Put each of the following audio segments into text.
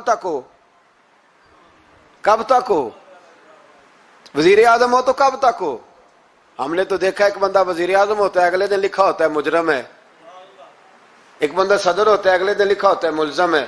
تک ہو؟ کب تک ہو؟ وزیر اعظم ہو تو کب تک ہو؟ ہم نے تو دیکھا ایک بندہ وزیر اعظم ہوتا ہے اگلے دن لکھا ہوتا ہے مجرم ہے، ایک بندہ صدر ہوتا ہے اگلے دن لکھا ہوتا ہے ملزم ہے.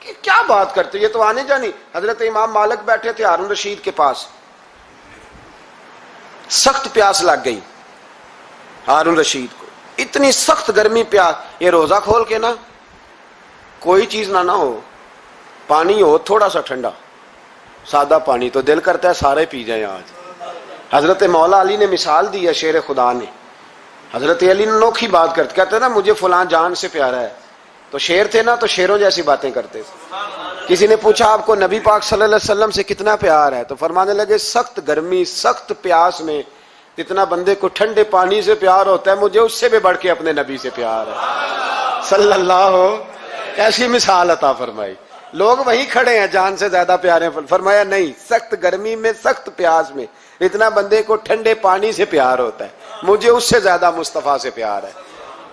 کہ کیا بات کرتے، یہ تو آنے جانی. حضرت امام مالک بیٹھے تھے ہارون رشید کے پاس، سخت پیاس لگ گئی ہارون رشید کو، اتنی سخت گرمی پیاس. یہ روزہ کھول کے نا کوئی چیز نہ ہو، پانی ہو تھوڑا سا ٹھنڈا سادہ پانی، تو دل کرتا ہے سارے پی جائیں آج. حضرت مولا علی نے مثال دی ہے، شیر خدا نے. حضرت علی نے انوکھی بات کرتے، کہتے ہیں نا مجھے فلاں جان سے پیارا ہے. تو شیر تھے نا، تو شیروں جیسی باتیں کرتے تھے. کسی نے پوچھا آپ کو نبی پاک صلی اللہ علیہ وسلم سے کتنا پیار ہے؟ تو فرمانے لگے سخت گرمی سخت پیاس میں جتنا بندے کو ٹھنڈے پانی سے پیار ہوتا ہے مجھے اس سے بھی بڑھ کے اپنے نبی سے پیار ہے صلی اللہ ہو. کیسی مثال عطا فرمائی. لوگ وہیں کھڑے ہیں جان سے زیادہ پیارے ہیں. فرمایا نہیں، سخت گرمی میں سخت پیاس میں اتنا بندے کو ٹھنڈے پانی سے پیار ہوتا ہے مجھے اس سے زیادہ مصطفیٰ سے پیار ہے.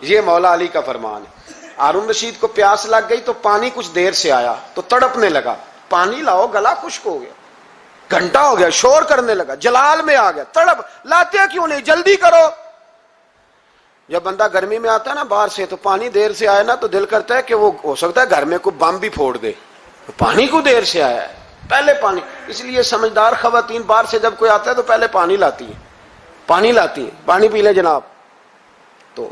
یہ مولا علی کا فرمان ہے. ہارون رشید کو پیاس لگ گئی تو پانی کچھ دیر سے آیا تو تڑپنے لگا، پانی لاؤ، گلا خشک ہو گیا. گھنٹہ ہو گیا، شور کرنے لگا، جلال میں آ گیا، تڑپ، لاتے کیوں نہیں، جلدی کرو. جب بندہ گرمی میں آتا ہے نا باہر سے تو پانی دیر سے آیا نا تو دل کرتا ہے کہ وہ ہو سکتا ہے گھر میں کوئی بم بھی پھوڑ دے. پانی کو دیر سے آیا ہے، پہلے پانی. اس لیے سمجھدار خواتین باہر سے جب کوئی آتا ہے تو پہلے پانی لاتی ہیں، پانی پی لیں جناب. تو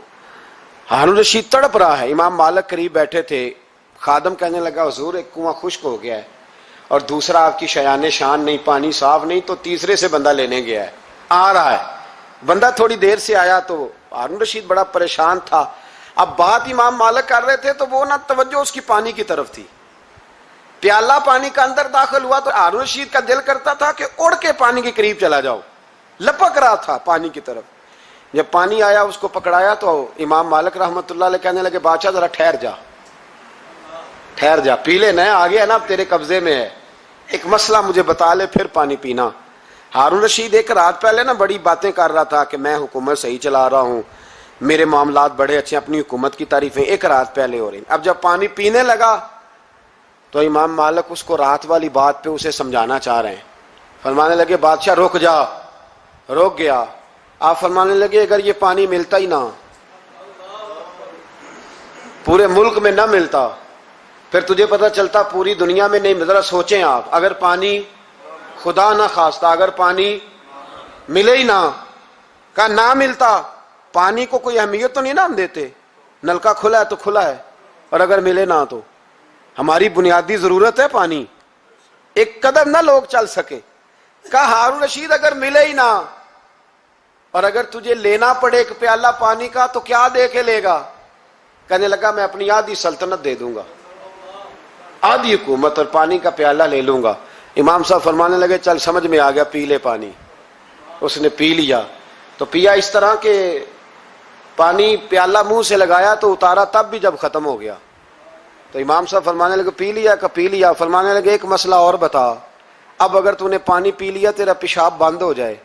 ہارون رشید تڑپ رہا ہے، امام مالک قریب بیٹھے تھے. خادم کہنے لگا حضور ایک کنواں خشک ہو گیا ہے اور دوسرا آپ کی شایان شان نہیں، پانی صاف نہیں، تو تیسرے سے بندہ لینے گیا ہے، آ رہا ہے. بندہ تھوڑی دیر سے آیا تو ہارون رشید بڑا پریشان تھا. اب بات امام مالک کر رہے تھے تو وہ نہ توجہ اس کی پانی کی طرف تھی. پیالہ پانی کا اندر داخل ہوا تو ہارون رشید کا دل کرتا تھا کہ اڑ کے پانی کے قریب چلا جاؤ، لپک رہا تھا پانی کی طرف. جب پانی آیا اس کو پکڑایا تو امام مالک رحمت اللہ علیہ کہنے لگے بادشاہ ذرا ٹھہر جا، پی لے، نہ آگے ہے نا اب تیرے قبضے میں ہے، ایک مسئلہ مجھے بتا لے پھر پانی پینا. ہارون رشید ایک رات پہلے نا بڑی باتیں کر رہا تھا کہ میں حکومت صحیح چلا رہا ہوں، میرے معاملات بڑے اچھے، اپنی حکومت کی تعریفیں ایک رات پہلے ہو رہی. اب جب پانی پینے لگا تو امام مالک اس کو رات والی بات پہ اسے سمجھانا چاہ رہے ہیں. فرمانے لگے بادشاہ رک جا. رک گیا. آپ فرمانے لگے اگر یہ پانی ملتا ہی نہ، پورے ملک میں نہ ملتا، پھر تجھے پتہ چلتا پوری دنیا میں نہیں. ذرا سوچیں آپ، اگر پانی خدا نہ خواستہ اگر پانی ملے ہی نہ، کہا نہ ملتا، پانی کو کوئی اہمیت تو نہیں نا ہم دیتے، نلکا کھلا ہے تو کھلا ہے، اور اگر ملے نہ تو ہماری بنیادی ضرورت ہے پانی، ایک قدم نہ لوگ چل سکے. کہا ہارون رشید اگر ملے ہی نہ اور اگر تجھے لینا پڑے ایک پیالہ پانی کا تو کیا دے کے لے گا؟ کہنے لگا میں اپنی آدھی سلطنت دے دوں گا، آدھی حکومت اور پانی کا پیالہ لے لوں گا. امام صاحب فرمانے لگے چل سمجھ میں آ گیا، پی لے پانی. اس نے پی لیا. تو پیا اس طرح کہ پانی پیالہ منہ سے لگایا تو اتارا تب بھی جب ختم ہو گیا. تو امام صاحب فرمانے لگے پی لیا؟ کہ پی لیا. فرمانے لگے ایک مسئلہ اور بتا، اب اگر تو نے پانی پی لیا تیرا پیشاب بند ہو جائے،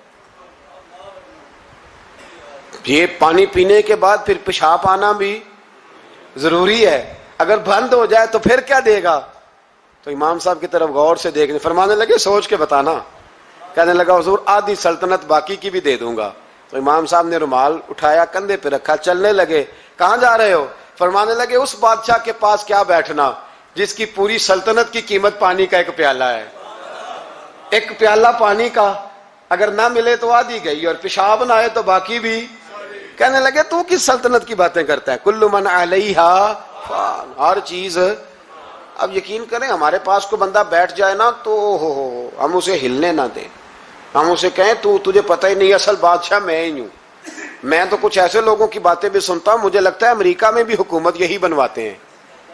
یہ پانی پینے کے بعد پھر پیشاب آنا بھی ضروری ہے، اگر بند ہو جائے تو پھر کیا دے گا؟ تو امام صاحب کی طرف غور سے دیکھنے، فرمانے لگے سوچ کے بتانا. کہنے لگا حضور آدھی سلطنت باقی کی بھی دے دوں گا. تو امام صاحب نے رومال اٹھایا کندھے پہ رکھا، چلنے لگے. کہاں جا رہے ہو؟ فرمانے لگے اس بادشاہ کے پاس کیا بیٹھنا جس کی پوری سلطنت کی قیمت پانی کا ایک پیالہ ہے. ایک پیالہ پانی کا اگر نہ ملے تو آدھی گئی اور پیشاب نہ آئے تو باقی بھی. کہنے لگے تو کس سلطنت کی باتیں کرتا ہے؟ کل من علیہا فان، ہر چیز. اب یقین کریں ہمارے پاس کو بندہ بیٹھ جائے نا تو ہم اسے ہلنے نہ دیں، ہم اسے کہیں تجھے پتہ ہی نہیں اصل بادشاہ میں ہی ہوں. میں تو کچھ ایسے لوگوں کی باتیں بھی سنتا ہوں، مجھے لگتا ہے امریکہ میں بھی حکومت یہی بنواتے ہیں.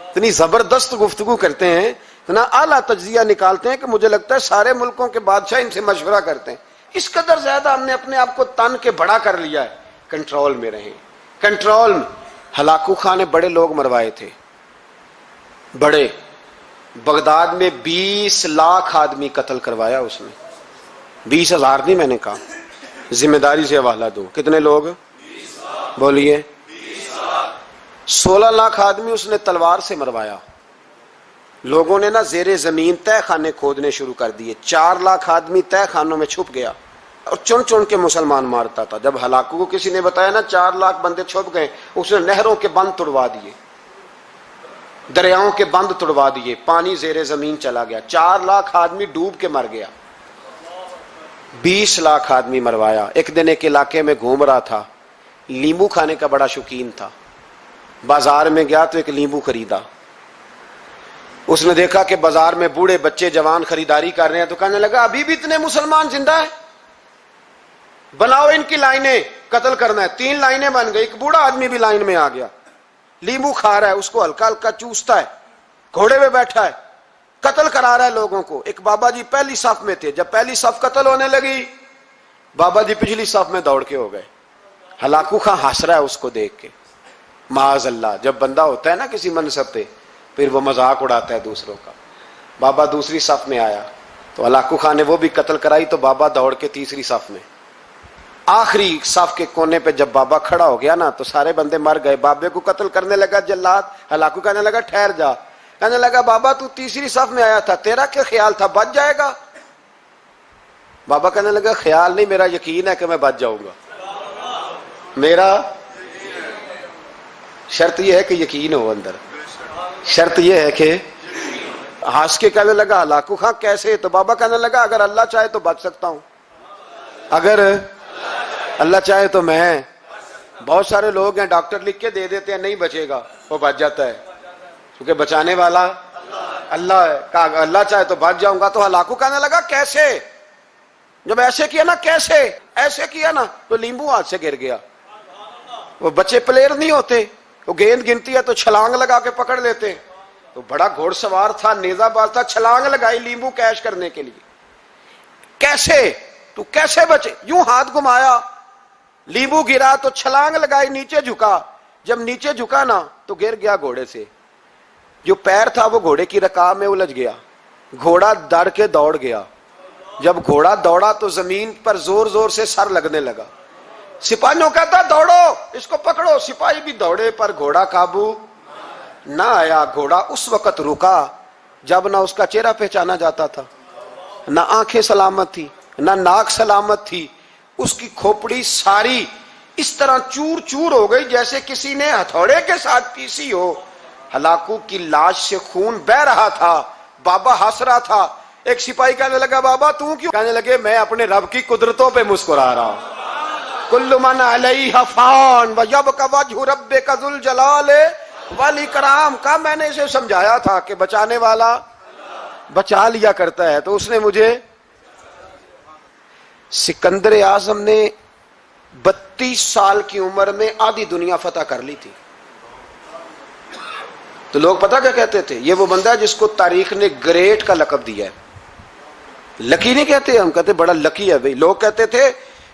اتنی زبردست گفتگو کرتے ہیں، اتنا اعلیٰ تجزیہ نکالتے ہیں کہ مجھے لگتا ہے سارے ملکوں کے بادشاہ ان سے مشورہ کرتے ہیں. اس قدر زیادہ ہم نے اپنے آپ کو تن کے بڑا کر لیا ہے. کنٹرول میں رہیں، کنٹرول میں. ہلاکو خان نے بڑے لوگ مروائے تھے، بڑے. بغداد میں 20 لاکھ آدمی قتل کروایا اس نے. 20,000 نہیں میں نے کہا، ذمہ داری سے حوالہ دو. کتنے لوگ بولیے؟ 16 لاکھ آدمی اس نے تلوار سے مروایا. لوگوں نے نا زیر زمین تہ خانے کھودنے شروع کر دیے. 4 لاکھ آدمی تہ خانوں میں چھپ گیا اور چن چن کے مسلمان مارتا تھا. جب ہلاکو کو کسی نے بتایا نا 4 لاکھ بندے چھپ گئے, اس نے نہروں کے بند توڑوا دیے, دریاؤں کے بند توڑوا دیے, پانی زیر زمین چلا گیا. 4 لاکھ آدمی ڈوب کے مر گیا. 20 لاکھ آدمی مروایا. ایک دن ایک علاقے میں گھوم رہا تھا, لیمبو کھانے کا بڑا شوقین تھا. بازار میں گیا تو ایک لیمبو خریدا. اس نے دیکھا کہ بازار میں بوڑھے بچے جوان خریداری کر رہے ہیں, تو کہنے لگا ابھی بھی اتنے مسلمان زندہ ہیں, بناؤ ان کی لائنیں, قتل کرنا ہے. 3 لائنیں بن گئی. ایک بوڑھا آدمی بھی لائن میں آ گیا, لیمبو کھا رہا ہے, اس کو ہلکا ہلکا چوستا ہے, گھوڑے پہ بیٹھا ہے, قتل کرا رہا ہے لوگوں کو. ایک بابا جی پہلی صف میں تھے, جب پہلی صف قتل ہونے لگی, بابا جی پچھلی صف میں دوڑ کے ہو گئے. ہلاکو خان ہنس رہا ہے اس کو دیکھ کے. معاذ اللہ, جب بندہ ہوتا ہے نا کسی منصب پہ, پھر وہ مذاق اڑاتا ہے دوسروں کا. بابا دوسری صف میں آیا تو ہلاکو خان نے وہ بھی قتل کرائی, تو بابا دوڑ کے تیسری صف میں. آخری صف کے کونے پہ جب بابا کھڑا ہو گیا نا, تو سارے بندے مر گئے. بابے کو قتل کرنے لگا جلاد. ہلاکو کہنے لگا ٹھہر جا. کہنے لگا بابا تو تیسری صف میں آیا تھا, تیرا کیا خیال تھا بچ جائے گا؟ بابا کہنے لگا خیال نہیں, میرا یقین ہے کہ میں بچ جاؤں گا. میرا شرط یہ ہے کہ یقین ہو اندر, شرط یہ ہے کہ ہنس کے کہنے لگا ہلاکو خان کیسے؟ تو بابا کہنے لگا اگر اللہ چاہے تو بچ سکتا ہوں, اگر اللہ چاہے تو میں. بہت سارے لوگ ہیں ڈاکٹر لکھ کے دے دیتے ہیں نہیں بچے گا, وہ بچ جاتا ہے, کیونکہ بچانے والا اللہ ہے. کہا اللہ چاہے تو بچ جاؤں گا. تو ہلاکو کہنے لگا کیسے؟ جب ایسے کیا نا, کیسے ایسے کیا نا, تو لیمبو ہاتھ سے گر گیا. وہ بچے پلیئر نہیں ہوتے, وہ گیند گنتی ہے تو چھلانگ لگا کے پکڑ لیتے. تو بڑا گھوڑ سوار تھا, نیزہ باز تھا, چھلانگ لگائی لیمبو کیش کرنے کے لیے. کیسے؟ تو کیسے بچے؟ یوں ہاتھ گھمایا, لیمبو گرا تو چھلانگ لگائی, نیچے جھکا. جب نیچے جھکا نا تو گر گیا گھوڑے سے. جو پیر تھا وہ گھوڑے کی رکاب میں الجھ گیا. گھوڑا ڈر کے دوڑ گیا. جب گھوڑا دوڑا تو زمین پر زور زور سے سر لگنے لگا. سپاہیوں کہتا دوڑو اس کو پکڑو. سپاہی بھی دوڑے پر گھوڑا قابو نہ آیا. گھوڑا اس وقت رکا جب نہ اس کا چہرہ پہچانا جاتا تھا, نہ آنکھیں سلامت تھی, نہ ناک سلامت تھی. اس کی کھوپڑی ساری اس طرح چور چور ہو گئی جیسے کسی نے ہتھوڑے کے ساتھ پیسی ہو. ہلاکو کی لاش سے خون بہ رہا تھا. بابا ہنس رہا تھا. ایک سپاہی کہنے لگا بابا تو کیوں؟ کہنے لگے میں اپنے رب کی قدرتوں پہ مسکرا رہا ہوں. کل من علیہ فان ویبقی وجہ ربک ذو الجلال والاکرام. کا میں نے اسے سمجھایا تھا کہ بچانے والا بچا لیا کرتا ہے, تو اس نے مجھے. سکندر اعظم نے 32 سال کی عمر میں آدھی دنیا فتح کر لی تھی. تو لوگ پتہ کیا کہتے تھے؟ یہ وہ بندہ ہے جس کو تاریخ نے گریٹ کا لقب دیا ہے. لکی نہیں کہتے, ہم کہتے بڑا لکی ہے بھائی. لوگ کہتے تھے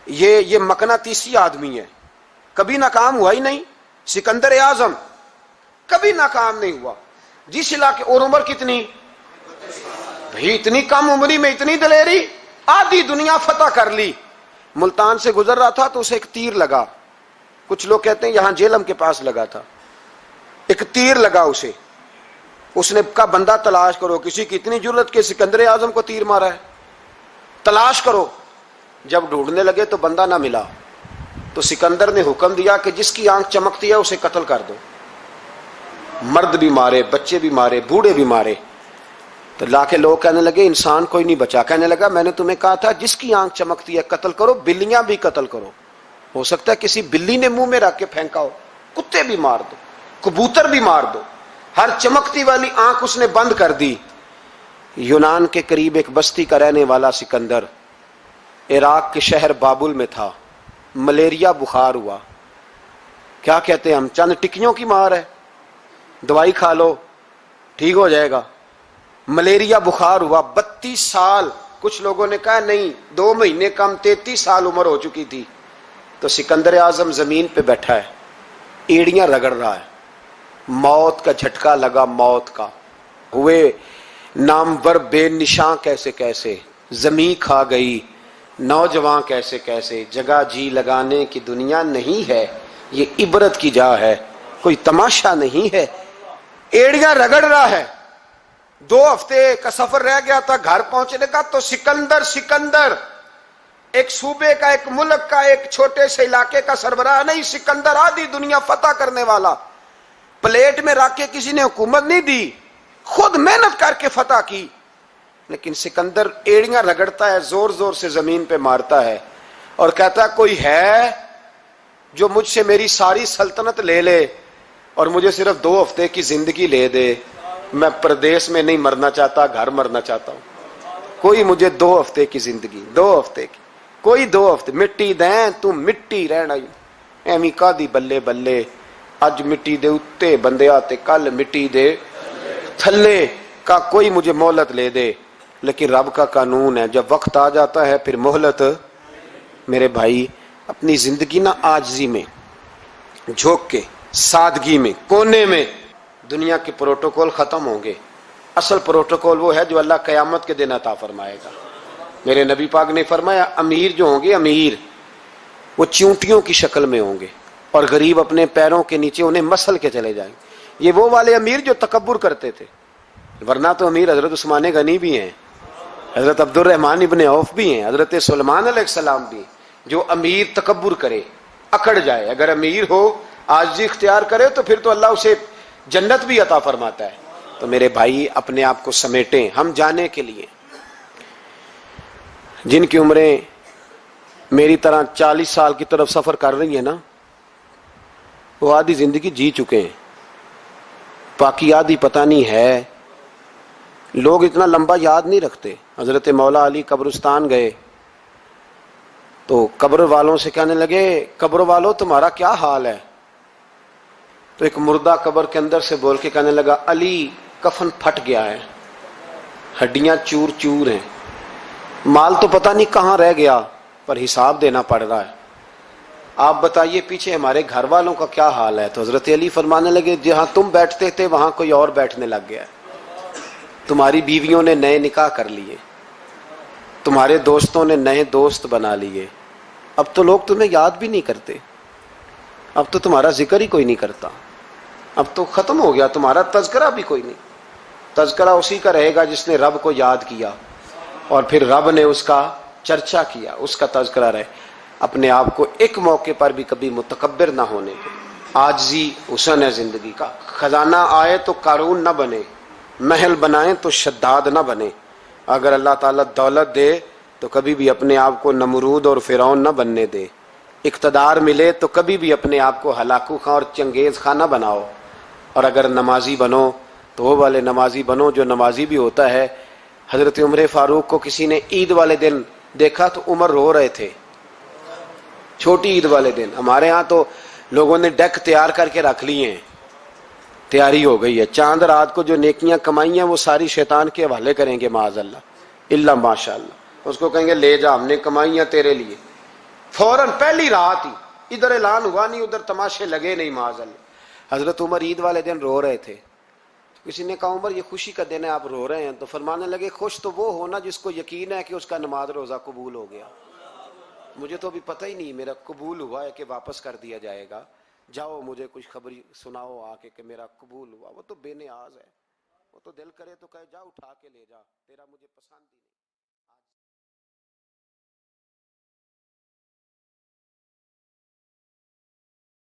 یہ مقناطیسی آدمی ہے, کبھی ناکام ہوا ہی نہیں. سکندر اعظم کبھی ناکام نہیں ہوا. جس علاقے, اور عمر کتنی بھائی, اتنی کم عمری میں اتنی دلیری, آدھی دنیا فتح کر لی. ملتان سے گزر رہا تھا تو اسے ایک تیر لگا. کچھ لوگ کہتے ہیں یہاں جیلم کے پاس لگا تھا. ایک تیر لگا اسے. اس نے کہا بندہ تلاش کرو, کسی کی اتنی جرت کہ سکندر اعظم کو تیر مارا ہے, تلاش کرو. جب ڈھونڈنے لگے تو بندہ نہ ملا. تو سکندر نے حکم دیا کہ جس کی آنکھ چمکتی ہے اسے قتل کر دو. مرد بھی مارے, بچے بھی مارے, بوڑھے بھی مارے. تو لا کے لوگ کہنے لگے انسان کوئی نہیں بچا. کہنے لگا میں نے تمہیں کہا تھا جس کی آنکھ چمکتی ہے قتل کرو. بلیاں بھی قتل کرو. ہو سکتا ہے کسی بلی نے منہ میں رکھ کے پھینکا ہو. کتے بھی مار دو, کبوتر بھی مار دو. ہر چمکتی والی آنکھ اس نے بند کر دی. یونان کے قریب ایک بستی کا رہنے والا سکندر عراق کے شہر بابل میں تھا. ملیریا بخار ہوا. کیا کہتے ہیں ہم, چند ٹکیوں کی مار ہے, دوائی کھا لو ٹھیک ہو جائے گا. ملیریا بخار ہوا. 32 سال, کچھ لوگوں نے کہا نہیں 2 مہینے کم, 33 سال عمر ہو چکی تھی. تو سکندر اعظم زمین پہ بیٹھا ہے, ایڑیاں رگڑ رہا ہے. موت کا جھٹکا لگا, موت کا. ہوئے نامور بے نشاں کیسے کیسے, زمین کھا گئی نوجوان کیسے کیسے. جگہ جی لگانے کی دنیا نہیں ہے, یہ عبرت کی جا ہے, کوئی تماشا نہیں ہے. ایڑیاں رگڑ رہا ہے. 2 ہفتے کا سفر رہ گیا تھا، گھر پہنچنے کا تو سکندر ایک صوبے کا، ایک ملک کا، ایک چھوٹے سے علاقے کا سربراہ نہیں، سکندر آدھی دنیا فتح کرنے والا، پلیٹ میں رکھ کے کسی نے حکومت نہیں دی، خود محنت کر کے فتح کی. لیکن سکندر ایڑیاں رگڑتا ہے، زور زور سے زمین پہ مارتا ہے اور کہتا ہے کوئی ہے جو مجھ سے میری ساری سلطنت لے لے اور مجھے صرف 2 ہفتے کی زندگی لے دے. میں پردیس میں نہیں مرنا چاہتا، گھر مرنا چاہتا ہوں. کوئی مجھے 2 ہفتے کی زندگی، 2 ہفتے کی، کوئی 2 ہفتے مٹی دیں تو مٹی رہنا ایویں کا دی بلے بلے. اج مٹی دے اتے بندے آتے، کل مٹی دے تھلے کا کوئی مجھے مہلت لے دے. لیکن رب کا قانون ہے، جب وقت آ جاتا ہے پھر مہلت. میرے بھائی اپنی زندگی نہ عاجزی میں جھوک کے، سادگی میں، کونے میں. دنیا کے پروٹوکول ختم ہوں گے، اصل پروٹوکول وہ ہے جو اللہ قیامت کے دن عطا فرمائے گا. میرے نبی پاک نے فرمایا امیر جو ہوں گے، امیر وہ چونٹیوں کی شکل میں ہوں گے اور غریب اپنے پیروں کے نیچے انہیں مسل کے چلے جائیں گے. یہ وہ والے امیر جو تکبر کرتے تھے، ورنہ تو امیر حضرت عثمان غنی بھی ہیں، حضرت عبد الرحمن ابن عوف بھی ہیں، حضرت سلیمان علیہ السلام بھی ہیں. جو امیر تکبر کرے، اکڑ جائے، اگر امیر ہو عاجزی اختیار کرے تو پھر تو اللہ اسے جنت بھی عطا فرماتا ہے. تو میرے بھائی اپنے آپ کو سمیٹیں. ہم جانے کے لیے، جن کی عمریں میری طرح 40 سال کی طرف سفر کر رہی ہیں نا، وہ آدھی زندگی جی چکے ہیں، باقی آدھی پتہ نہیں ہے. لوگ اتنا لمبا یاد نہیں رکھتے. حضرت مولا علی قبرستان گئے تو قبر والوں سے کہنے لگے قبر والوں تمہارا کیا حال ہے؟ تو ایک مردہ قبر کے اندر سے بول کے کہنے لگا علی کفن پھٹ گیا ہے، ہڈیاں چور چور ہیں، مال تو پتہ نہیں کہاں رہ گیا پر حساب دینا پڑ رہا ہے. آپ بتائیے پیچھے ہمارے گھر والوں کا کیا حال ہے؟ تو حضرت علی فرمانے لگے جہاں تم بیٹھتے تھے وہاں کوئی اور بیٹھنے لگ گیا ہے، تمہاری بیویوں نے نئے نکاح کر لیے، تمہارے دوستوں نے نئے دوست بنا لیے، اب تو لوگ تمہیں یاد بھی نہیں کرتے، اب تو تمہارا ذکر ہی کوئی نہیں کرتا، اب تو ختم ہو گیا، تمہارا تذکرہ بھی کوئی نہیں. تذکرہ اسی کا رہے گا جس نے رب کو یاد کیا اور پھر رب نے اس کا چرچا کیا، اس کا تذکرہ رہے. اپنے آپ کو ایک موقع پر بھی کبھی متکبر نہ ہونے دے. عاجزی حسن ہے زندگی کا. خزانہ آئے تو قارون نہ بنے، محل بنائیں تو شداد نہ بنے. اگر اللہ تعالیٰ دولت دے تو کبھی بھی اپنے آپ کو نمرود اور فرعون نہ بننے دے. اقتدار ملے تو کبھی بھی اپنے آپ کو ہلاکو خاں اور چنگیز خاں نہ بناؤ. اور اگر نمازی بنو تو وہ والے نمازی بنو جو نمازی بھی ہوتا ہے. حضرت عمر فاروق کو کسی نے عید والے دن دیکھا تو عمر رو رہے تھے، چھوٹی عید والے دن. ہمارے ہاں تو لوگوں نے ڈیک تیار کر کے رکھ لیے ہیں، تیاری ہو گئی ہے. چاند رات کو جو نیکیاں کمائی ہیں وہ ساری شیطان کے حوالے کریں گے معاذ اللہ ماشاء اللہ. اس کو کہیں گے لے جا، ہم نے کمائی ہیں تیرے لیے. فوراً پہلی رات ہی، ادھر اعلان ہوا نہیں ادھر تماشے لگے نہیں معاذ اللہ. حضرت عمر عید والے دن رو رہے تھے. کسی نے کہا عمر یہ خوشی کا دن ہے آپ رو رہے ہیں؟ تو فرمانے لگے خوش تو وہ ہونا جس کو یقین ہے کہ اس کا نماز روزہ قبول ہو گیا. مجھے تو ابھی پتہ ہی نہیں میرا قبول ہوا ہے کہ واپس کر دیا جائے گا. جاؤ مجھے کچھ خبر سناؤ آ کے کہ میرا قبول ہوا. وہ تو بے نیاز ہے، وہ تو دل کرے تو کہے جا اٹھا کے لے جا، تیرا مجھے پسند ہی نہیں.